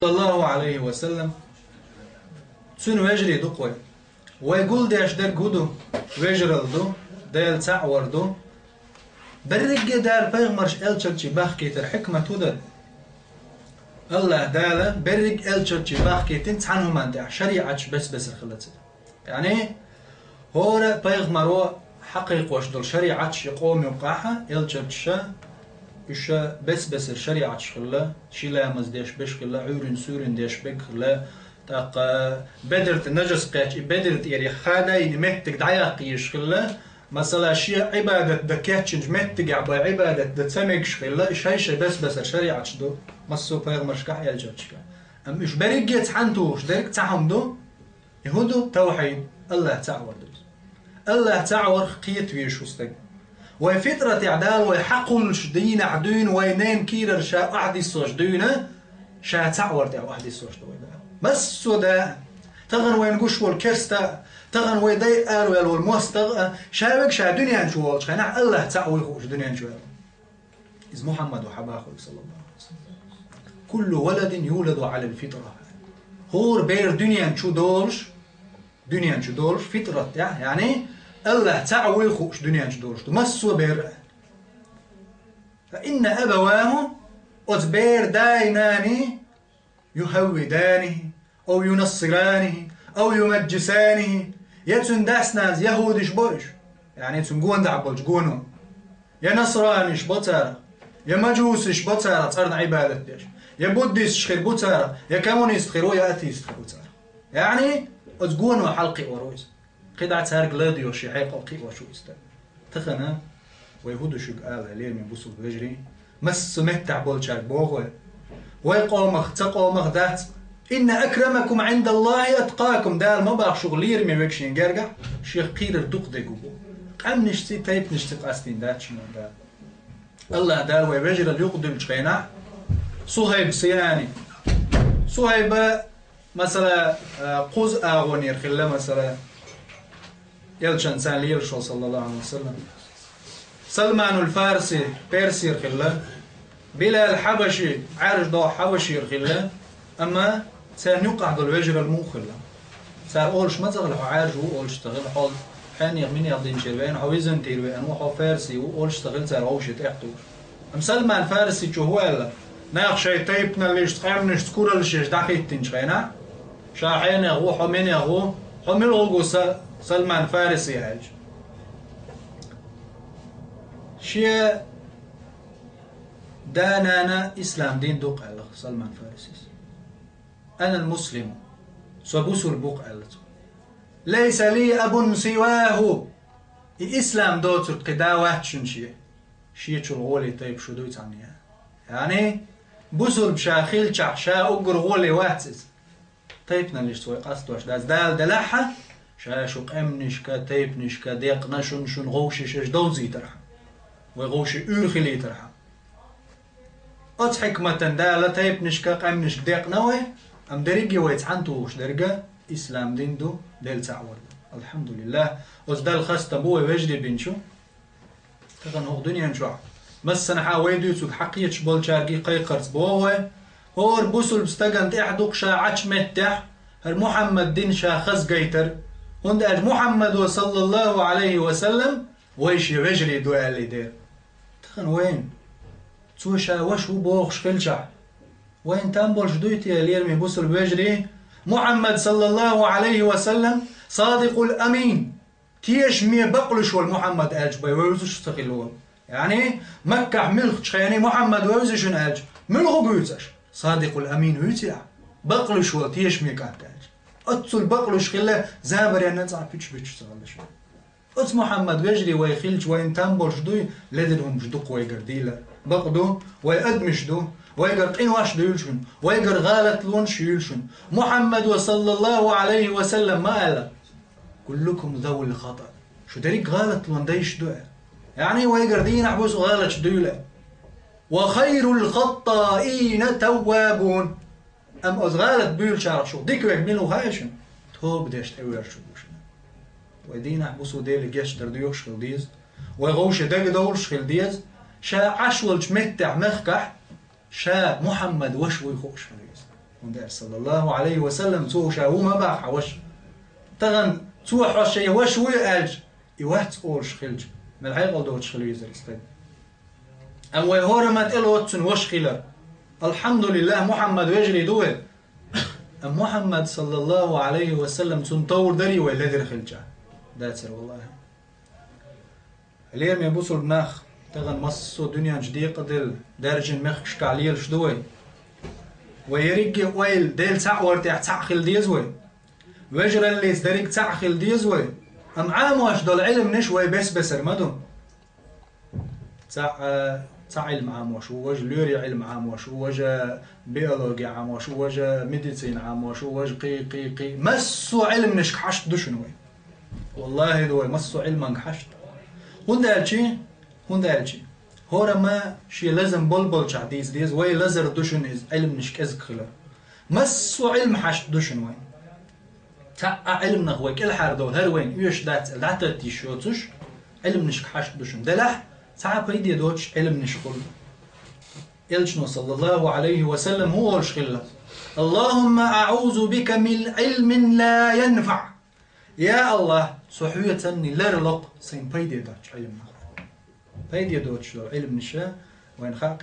صلى الله عليه وسلم تسون وجري دقوي ويقول ديش در قدو وجرل دو ديل تعور دو برق دال بيغمرش الچرچي باخ كيتر حكمة تودر الله دالا برق الچرچي باخ كيتن تعنهم عندها شريعة بس الخلت يعني هو بيغمرو حقيق واش دول شريعة يقوم يوقعها الچرچا إيش بس الشريعة شغلة شيلا مزديش بشغلة عورن سورن ديش بشغلة تاق بدرت النجس قاش بدرت يعني خادا مهتك دعياق يشغلة مثلا شيء عبادة دكاتش مهتك عبادة دتسمك شغلة إيش هاي شيء بس الشريعة شدو مسو بيغمرش كح يلجتش أم إيش بريجت عنتوش درك تعمدو يهودو توحيد الله تعور الله تعور قيت ويشوستك وفترة عدال ويحقل شدين عدين وينين كيرر شا أحد السجدين شا تعور تاع أحد السجدين بس سودا تغن وين قش والكرستا تغن ويدي قال والمستغ شابك شا دنيا نشوال شخنا الله تعور خوش دنيا نشوال إذ محمد وحباخه صلى الله عليه وسلم كل ولد يولد على الفطرة هور بير دنيا نشو دولش فطرة يعني الله تعوي خوش دنيا جدورش مسوا بير فإن أبواه أتبير دايماني يهودانه أو ينصرانه أو يمجسانه يتسن داسناز يهودش بورش يعني يتسن قوان دعبولش قوانو يا نصرانيش بطارة يا مجوسش بطارة تصارن عبادة ديش يا بوديس خير بطارة يا كامونيست خير ويا أتيست خير بطارة يعني أتقوانو حلقي ورويس قطعة سارق لاديو شي حيقة وقيق وشو يستاذ تخنا ويهودو شو قال عليه من بوصل بجري مس متع بولشاك بوغوي ويقومخ تقومخ دات إن أكرمكم عند الله أتقاكم دال ما باق شغلير من وكشين جرجع شيخ قير الدق دي قبو قام نشتي تايب نشتي قاستين دات شنو دال الله دال ويبجر اليقدم شغينا صهيب سياني صهيب مثلا قوز أغونير خلا مثلا يلشن سان ليرشو صلى الله عليه وسلم سلمان الفارسي بيرسي رخلة بلال الحبشي عارش دو حبشي رخلة أما سان يقع دو الوجر الموخلة سار أولش مزغل عارج وأولش تغل حول حين يغمين يغدين شربين حويزن تيروين وحو فارسي وأولش تغل سار أوشي تحتوش أم سلمان فارسي جو هو ألا ناخ شي تيبنا ليش تقامنش تكورا لشيش داخيتين شغينا شاحين يغو حمين يغو حمين غوغو سلمان فارسي هاج شيء دانانا إسلام دين دوق على سلمان فارسي أنا المسلم سبوس البوق على ليس لي أب سواه الإسلام دوت قدا واحد شيء شغولي طيب شو دوت عني يعني بوسل بشاخيل شا أقر غولي واحد طيبنا ليش سوي قصد واش دال دلحة شاشوق امنشكا تيبنشكا ديقنا شن غوشي شش دوزي ترحم وغوشي اورخلي ترحم ات حكمة دالة تيبنشكا قمنشك ديقنا ام دريقي ويتعنتوش درقة اسلام دين دو ديل تعور الحمد لله وز دال خاصة بوي وجري بنشو تغن هو دنيا نشوع مسنا حاويدو يتوك حقية شبول شارقي قيقرز بوه هور بوسل بستقن تحدوق شا عش متح محمد دين شا خز قيتر هند محمد صلى الله عليه وسلم ويش يجري دعاء اللي دير تخن وين توشا وش هو بوخش خلشع وين تنبولش دويتي اليرمي بوصل بيجري محمد صلى الله عليه وسلم صادق الأمين تيش مي بقلش والمحمد ألج بي ويوزش تخلوه يعني مكة ملخ يعني محمد ويوزش ألج ملخ بيوزش صادق الأمين ويتيع بقلش والتيش مي كانت أتصل بقلش خلا زابر يعني نزع بيتش صغلش أت محمد ويجري ويخلج وين تنبرش دوي لدنهم جدوق ويقرديلا بقدو ويقدمش دو ويقرقين واش ديلشن ويقر غالت لونش يلشن محمد صلى الله عليه وسلم ما قال كلكم ذوي الخطأ شو دريك غالت لون ديش دو يعني ويقردين احبس غالت دويلا وخير الخطائين توابون أم أزغالت بيل شعر شو ديك يعملوا هايشن توب ديش تأوير شو بوشنا ودينا حبسوا ديل جيش درديوش خلديز وغوش دق دولش خلديز شا عشولش متع مخكح شا محمد وشوي خوش خلديز وندير صلى الله عليه وسلم تو شاو ما باح وش تغن تو حش وش ويالج يوات اورش خلج من الحقيقة قلدو تشخلو يزر استد أم ويهورمت إلوتن وش خلا الحمد لله محمد ويجري دوه أم محمد صلى الله عليه وسلم تنطور دري ويلدر خلجة داتر والله اليوم يبوسو البناخ تغن مصو دنيا جديقة دل درجن مخش تعليل شدوي ويرجع ويل ديل تعور تعخل ديزوي ويجرى اللي يزدريك تعخل ديزوي أم عام واش دول علم نشوي بس رمدو تاع علم عام واش وج لوري علم عام واش وج بيولوجي عام واش وج ميديسين عام واش وج قي مسو علم نشك حشت دشنوي والله دوي مسو علم حشت هندالشي هورا ما شي لازم بلبل شع ديز وي لازر دشن از علم نشك ازك خلا مسو علم حشت دشنوي تاع علم نغوي كل حاردو هروين يوش دات تيشوتش علم نشك حشت دشن دلح تاع بيدي دوتش علم نشخل يلشنو صلى الله عليه وسلم هو الشخلة اللهم أعوذ بك من علم لا ينفع يا الله صحوية لرلق سين بيدي دوتش علم نخل بيدي دوتش علم نشا وين خاق